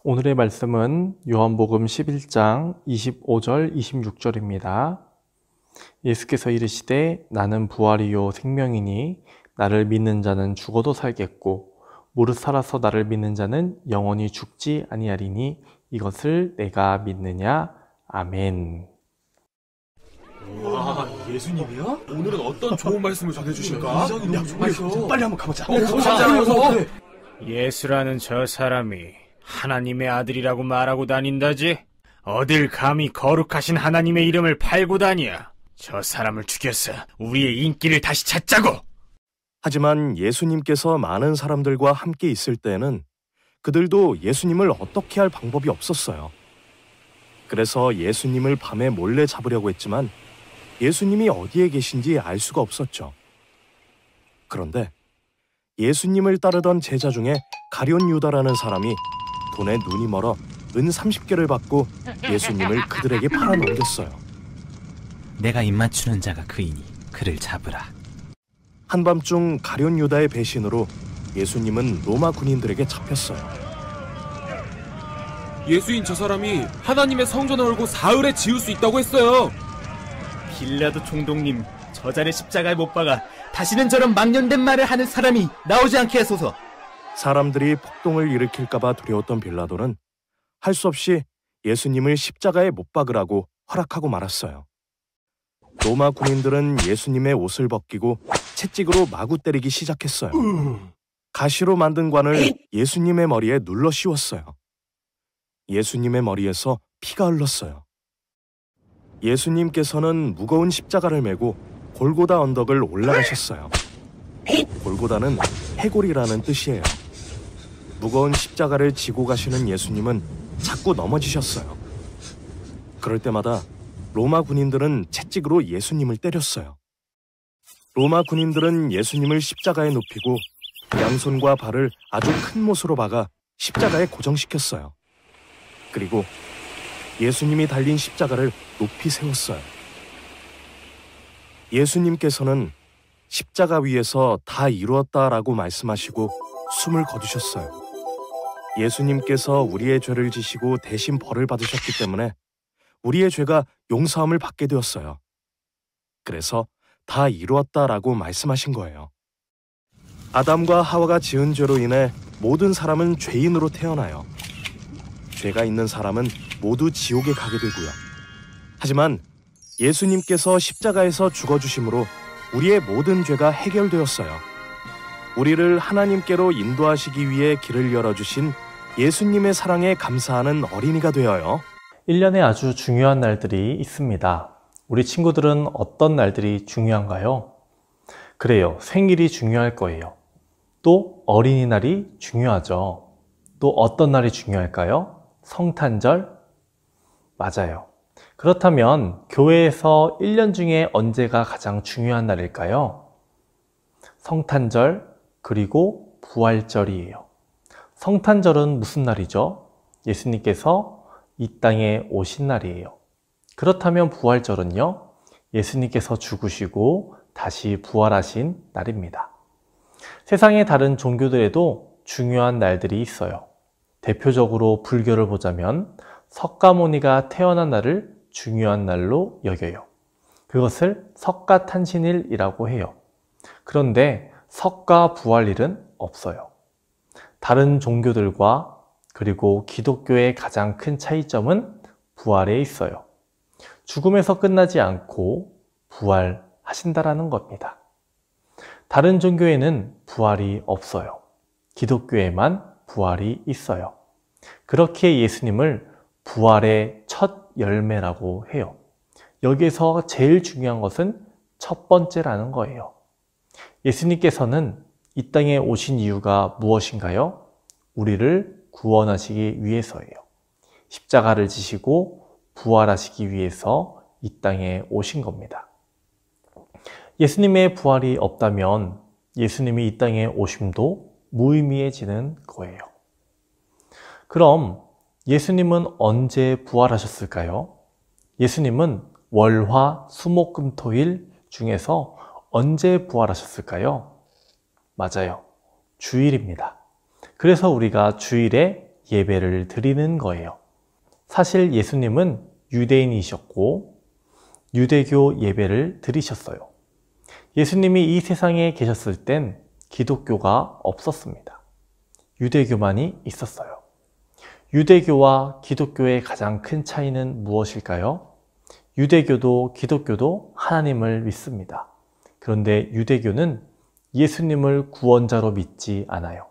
오늘의 말씀은 요한복음 11장 25절 26절입니다. 예수께서 이르시되 나는 부활이요 생명이니 나를 믿는 자는 죽어도 살겠고 무릇 살아서 나를 믿는 자는 영원히 죽지 아니하리니 이것을 내가 믿느냐? 아멘. 와, 예수님이야? 오늘은 어떤 좋은 말씀을 전해주실까? 인상이 너무 좋으셔. 빨리 한번 가보자. 가보자. 예수라는 저 사람이 하나님의 아들이라고 말하고 다닌다지? 어딜 감히 거룩하신 하나님의 이름을 팔고 다녀? 저 사람을 죽여서 우리의 인기를 다시 찾자고! 하지만 예수님께서 많은 사람들과 함께 있을 때에는 그들도 예수님을 어떻게 할 방법이 없었어요. 그래서 예수님을 밤에 몰래 잡으려고 했지만 예수님이 어디에 계신지 알 수가 없었죠. 그런데 예수님을 따르던 제자 중에 가룟 유다라는 사람이 돈에 눈이 멀어 은 30개를 받고 예수님을 그들에게 팔아 넘겼어요. 내가 입맞추는 자가 그이니 그를 잡으라. 한밤중 가룟 유다의 배신으로 예수님은 로마 군인들에게 잡혔어요. 예수인 저 사람이 하나님의 성전을 얼고 사흘에 지을 수 있다고 했어요. 빌라도 총독님, 저 자네 십자가에 못 박아 다시는 저런 망령된 말을 하는 사람이 나오지 않게 하소서. 사람들이 폭동을 일으킬까봐 두려웠던 빌라도는 할 수 없이 예수님을 십자가에 못 박으라고 허락하고 말았어요. 로마 군인들은 예수님의 옷을 벗기고 채찍으로 마구 때리기 시작했어요. 가시로 만든 관을 예수님의 머리에 눌러 씌웠어요. 예수님의 머리에서 피가 흘렀어요. 예수님께서는 무거운 십자가를 메고 골고다 언덕을 올라가셨어요. 골고다는 해골이라는 뜻이에요. 무거운 십자가를 지고 가시는 예수님은 자꾸 넘어지셨어요. 그럴 때마다 로마 군인들은 채찍으로 예수님을 때렸어요. 로마 군인들은 예수님을 십자가에 눕히고 양손과 발을 아주 큰 못으로 박아 십자가에 고정시켰어요. 그리고 예수님이 달린 십자가를 높이 세웠어요. 예수님께서는 십자가 위에서 다 이루었다라고 말씀하시고 숨을 거두셨어요. 예수님께서 우리의 죄를 지시고 대신 벌을 받으셨기 때문에 우리의 죄가 용서함을 받게 되었어요. 그래서 다 이루었다라고 말씀하신 거예요. 아담과 하와가 지은 죄로 인해 모든 사람은 죄인으로 태어나요. 죄가 있는 사람은 모두 지옥에 가게 되고요. 하지만 예수님께서 십자가에서 죽어주심으로 우리의 모든 죄가 해결되었어요. 우리를 하나님께로 인도하시기 위해 길을 열어주신 예수님의 사랑에 감사하는 어린이가 되어요. 1년에 아주 중요한 날들이 있습니다. 우리 친구들은 어떤 날들이 중요한가요? 그래요. 생일이 중요할 거예요. 또 어린이날이 중요하죠. 또 어떤 날이 중요할까요? 성탄절? 맞아요. 그렇다면 교회에서 1년 중에 언제가 가장 중요한 날일까요? 성탄절 그리고 부활절이에요. 성탄절은 무슨 날이죠? 예수님께서 이 땅에 오신 날이에요. 그렇다면 부활절은요? 예수님께서 죽으시고 다시 부활하신 날입니다. 세상의 다른 종교들에도 중요한 날들이 있어요. 대표적으로 불교를 보자면 석가모니가 태어난 날을 중요한 날로 여겨요. 그것을 석가탄신일이라고 해요. 그런데 석가부활일은 없어요. 다른 종교들과 그리고 기독교의 가장 큰 차이점은 부활에 있어요. 죽음에서 끝나지 않고 부활하신다라는 겁니다. 다른 종교에는 부활이 없어요. 기독교에만 부활이 있어요. 그렇게 예수님을 부활의 첫 열매라고 해요. 여기에서 제일 중요한 것은 첫 번째라는 거예요. 예수님께서는 이 땅에 오신 이유가 무엇인가요? 우리를 구원하시기 위해서예요. 십자가를 지시고 부활하시기 위해서 이 땅에 오신 겁니다. 예수님의 부활이 없다면 예수님이 이 땅에 오심도 무의미해지는 거예요. 그럼 예수님은 언제 부활하셨을까요? 예수님은 월, 화, 수, 목, 금, 토, 일 중에서 언제 부활하셨을까요? 맞아요. 주일입니다. 그래서 우리가 주일에 예배를 드리는 거예요. 사실 예수님은 유대인이셨고 유대교 예배를 드리셨어요. 예수님이 이 세상에 계셨을 땐 기독교가 없었습니다. 유대교만이 있었어요. 유대교와 기독교의 가장 큰 차이는 무엇일까요? 유대교도 기독교도 하나님을 믿습니다. 그런데 유대교는 예수님을 구원자로 믿지 않아요.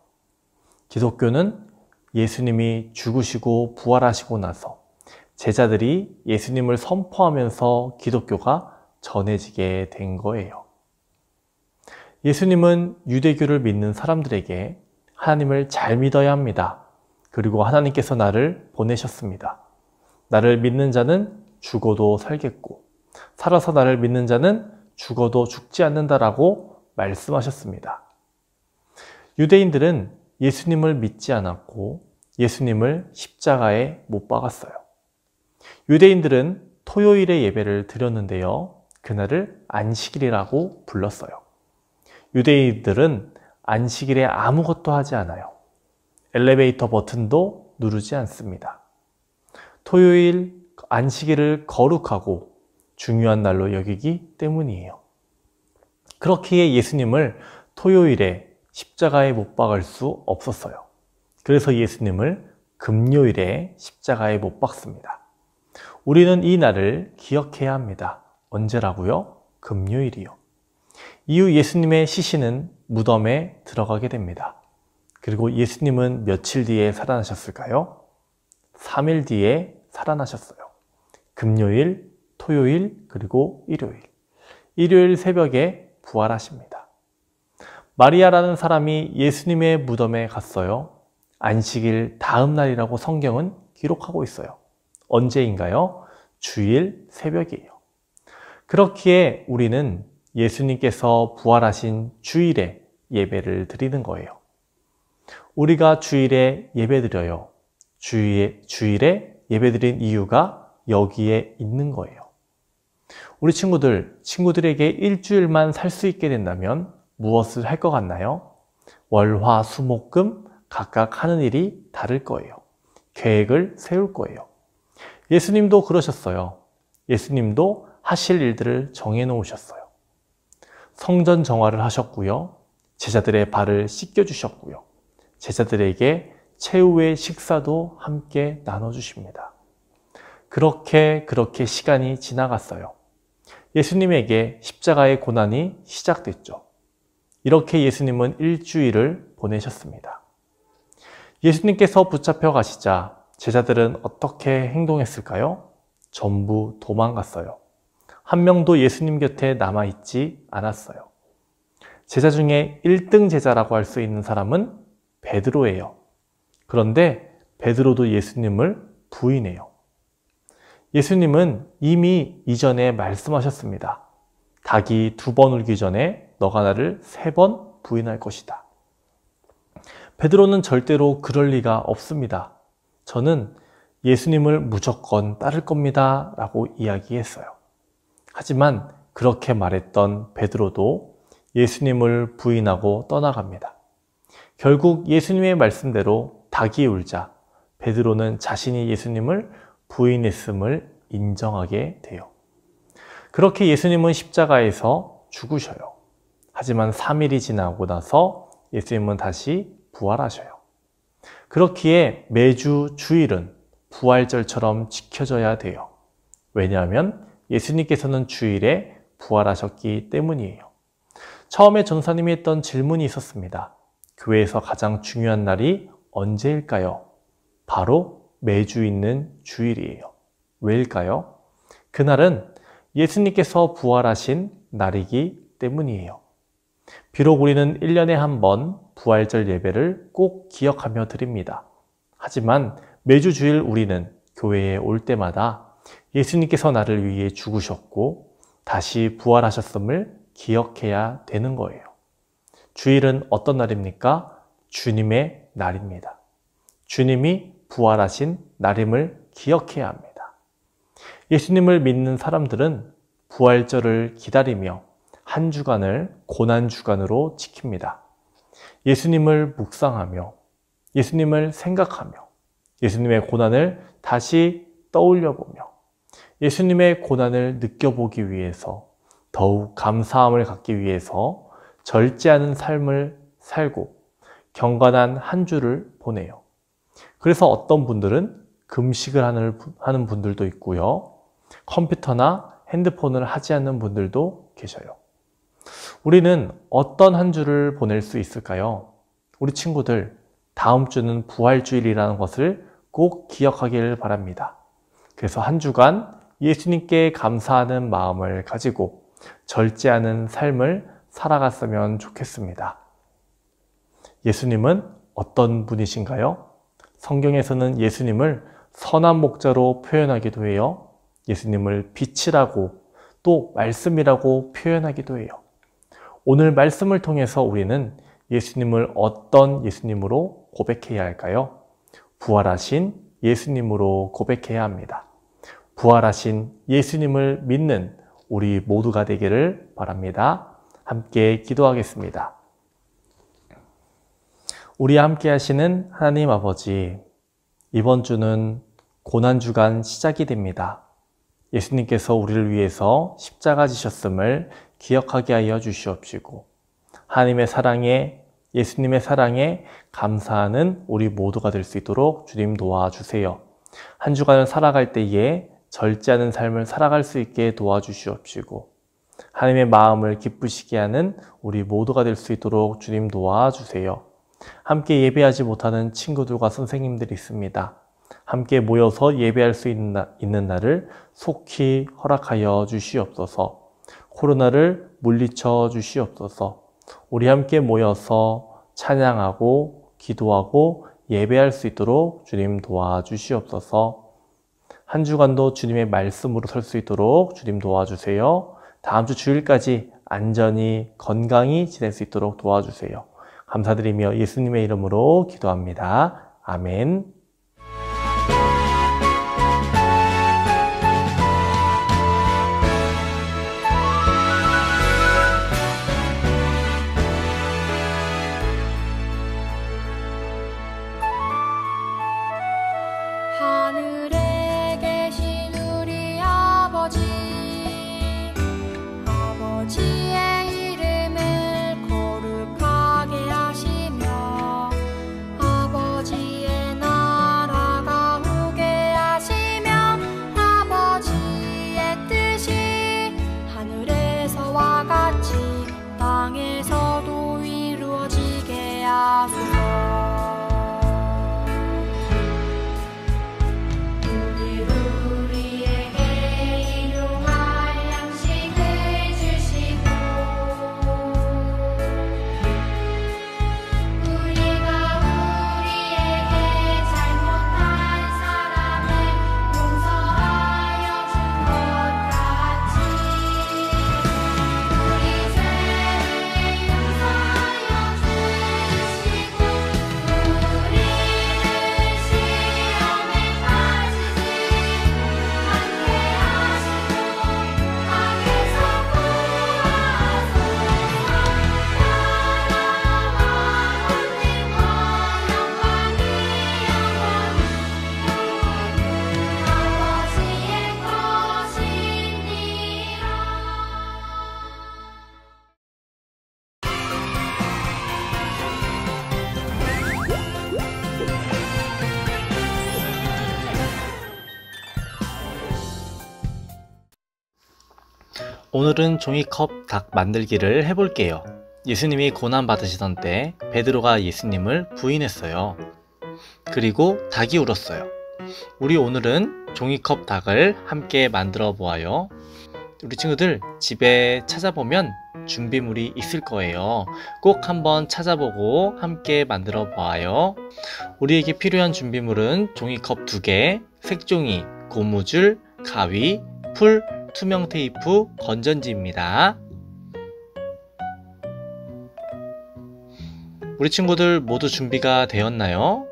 기독교는 예수님이 죽으시고 부활하시고 나서 제자들이 예수님을 선포하면서 기독교가 전해지게 된 거예요. 예수님은 유대교를 믿는 사람들에게 하나님을 잘 믿어야 합니다. 그리고 하나님께서 나를 보내셨습니다. 나를 믿는 자는 죽어도 살겠고 살아서 나를 믿는 자는 죽어도 죽지 않는다라고 말씀하셨습니다. 유대인들은 예수님을 믿지 않았고 예수님을 십자가에 못 박았어요. 유대인들은 토요일에 예배를 드렸는데요. 그날을 안식일이라고 불렀어요. 유대인들은 안식일에 아무것도 하지 않아요. 엘리베이터 버튼도 누르지 않습니다. 토요일 안식일을 거룩하고 중요한 날로 여기기 때문이에요. 그렇기에 예수님을 토요일에 십자가에 못 박을 수 없었어요. 그래서 예수님을 금요일에 십자가에 못 박습니다. 우리는 이 날을 기억해야 합니다. 언제라고요? 금요일이요. 이후 예수님의 시신은 무덤에 들어가게 됩니다. 그리고 예수님은 며칠 뒤에 살아나셨을까요? 3일 뒤에 살아나셨어요. 금요일, 토요일, 그리고 일요일. 일요일 새벽에 부활하십니다. 마리아라는 사람이 예수님의 무덤에 갔어요. 안식일 다음 날이라고 성경은 기록하고 있어요. 언제인가요? 주일 새벽이에요. 그렇기에 우리는 예수님께서 부활하신 주일에 예배를 드리는 거예요. 우리가 주일에 예배드려요. 주일에 예배드린 이유가 여기에 있는 거예요. 우리 친구들에게 일주일만 살 수 있게 된다면 무엇을 할 것 같나요? 월, 화, 수, 목, 금 각각 하는 일이 다를 거예요. 계획을 세울 거예요. 예수님도 그러셨어요. 예수님도 하실 일들을 정해 놓으셨어요. 성전 정화를 하셨고요. 제자들의 발을 씻겨주셨고요. 제자들에게 최후의 식사도 함께 나눠주십니다. 그렇게 시간이 지나갔어요. 예수님에게 십자가의 고난이 시작됐죠. 이렇게 예수님은 일주일을 보내셨습니다. 예수님께서 붙잡혀 가시자 제자들은 어떻게 행동했을까요? 전부 도망갔어요. 한 명도 예수님 곁에 남아있지 않았어요. 제자 중에 1등 제자라고 할 수 있는 사람은 베드로예요. 그런데 베드로도 예수님을 부인해요. 예수님은 이미 이전에 말씀하셨습니다. 닭이 2번 울기 전에 너가 나를 3번 부인할 것이다. 베드로는 절대로 그럴 리가 없습니다. 저는 예수님을 무조건 따를 겁니다 라고 이야기했어요. 하지만 그렇게 말했던 베드로도 예수님을 부인하고 떠나갑니다. 결국 예수님의 말씀대로 닭이 울자 베드로는 자신이 예수님을 부인했음을 인정하게 돼요. 그렇게 예수님은 십자가에서 죽으셔요. 하지만 3일이 지나고 나서 예수님은 다시 부활하셔요. 그렇기에 매주 주일은 부활절처럼 지켜져야 돼요. 왜냐하면 예수님께서는 주일에 부활하셨기 때문이에요. 처음에 전사님이 했던 질문이 있었습니다. 교회에서 가장 중요한 날이 언제일까요? 바로 매주 있는 주일이에요. 왜일까요? 그날은 예수님께서 부활하신 날이기 때문이에요. 비록 우리는 1년에 한 번 부활절 예배를 꼭 기억하며 드립니다. 하지만 매주 주일 우리는 교회에 올 때마다 예수님께서 나를 위해 죽으셨고 다시 부활하셨음을 기억해야 되는 거예요. 주일은 어떤 날입니까? 주님의 날입니다. 주님이 부활하신 날임을 기억해야 합니다. 예수님을 믿는 사람들은 부활절을 기다리며 한 주간을 고난주간으로 지킵니다. 예수님을 묵상하며 예수님을 생각하며 예수님의 고난을 다시 떠올려보며 예수님의 고난을 느껴보기 위해서 더욱 감사함을 갖기 위해서 절제하는 삶을 살고 경건한 한 주를 보내요. 그래서 어떤 분들은 금식을 하는 분들도 있고요. 컴퓨터나 핸드폰을 하지 않는 분들도 계셔요. 우리는 어떤 한 주를 보낼 수 있을까요? 우리 친구들, 다음 주는 부활주일이라는 것을 꼭 기억하길 바랍니다. 그래서 한 주간 예수님께 감사하는 마음을 가지고 절제하는 삶을 살아갔으면 좋겠습니다. 예수님은 어떤 분이신가요? 성경에서는 예수님을 선한 목자로 표현하기도 해요. 예수님을 빛이라고 또 말씀이라고 표현하기도 해요. 오늘 말씀을 통해서 우리는 예수님을 어떤 예수님으로 고백해야 할까요? 부활하신 예수님으로 고백해야 합니다. 부활하신 예수님을 믿는 우리 모두가 되기를 바랍니다. 함께 기도하겠습니다. 우리와 함께 하시는 하나님 아버지, 이번 주는 고난주간 시작이 됩니다. 예수님께서 우리를 위해서 십자가 지셨음을 기억하게 하여 주시옵시고 하나님의 사랑에, 예수님의 사랑에 감사하는 우리 모두가 될 수 있도록 주님 도와주세요. 한 주간을 살아갈 때에 절제하는 삶을 살아갈 수 있게 도와주시옵시고 하나님의 마음을 기쁘시게 하는 우리 모두가 될 수 있도록 주님 도와주세요. 함께 예배하지 못하는 친구들과 선생님들이 있습니다. 함께 모여서 예배할 수 있는 날을 속히 허락하여 주시옵소서. 코로나를 물리쳐 주시옵소서. 우리 함께 모여서 찬양하고 기도하고 예배할 수 있도록 주님 도와주시옵소서. 한 주간도 주님의 말씀으로 설 수 있도록 주님 도와주세요. 다음 주 주일까지 안전히 건강히 지낼 수 있도록 도와주세요. 감사드리며 예수님의 이름으로 기도합니다. 아멘. 하늘에 계신 우리 아버지, 아버지의 이름을 거룩하게 하시며 아버지의 나라가 오게 하시며 아버지의 뜻이 하늘에서와 같이 땅에서도 이루어지게 하소서. 오늘은 종이컵 닭 만들기를 해볼게요. 예수님이 고난 받으시던 때 베드로가 예수님을 부인했어요. 그리고 닭이 울었어요. 우리 오늘은 종이컵 닭을 함께 만들어 보아요. 우리 친구들 집에 찾아보면 준비물이 있을 거예요. 꼭 한번 찾아보고 함께 만들어 보아요. 우리에게 필요한 준비물은 종이컵 2개, 색종이, 고무줄, 가위, 풀, 투명 테이프, 건전지입니다. 우리 친구들 모두 준비가 되었나요?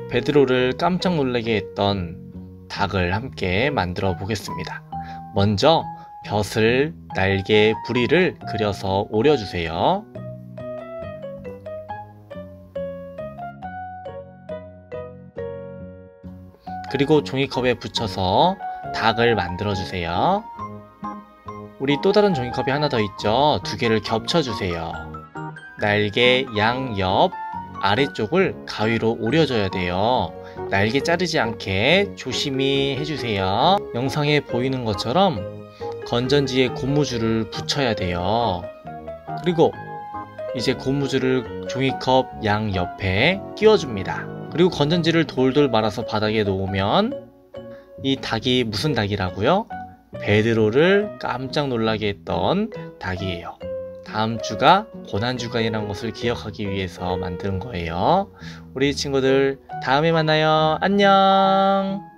베드로를 깜짝 놀라게 했던 닭을 함께 만들어 보겠습니다. 먼저 벼슬, 날개, 부리를 그려서 오려주세요. 그리고 종이컵에 붙여서 닭을 만들어 주세요. 우리 또 다른 종이컵이 하나 더 있죠? 두 개를 겹쳐 주세요. 날개 양옆 아래쪽을 가위로 오려줘야 돼요. 날개 자르지 않게 조심히 해주세요. 영상에 보이는 것처럼 건전지에 고무줄을 붙여야 돼요. 그리고 이제 고무줄을 종이컵 양옆에 끼워줍니다. 그리고 건전지를 돌돌 말아서 바닥에 놓으면 이 닭이 무슨 닭이라고요? 베드로를 깜짝 놀라게 했던 닭이에요. 다음 주가 고난주간이라는 것을 기억하기 위해서 만든 거예요. 우리 친구들 다음에 만나요. 안녕.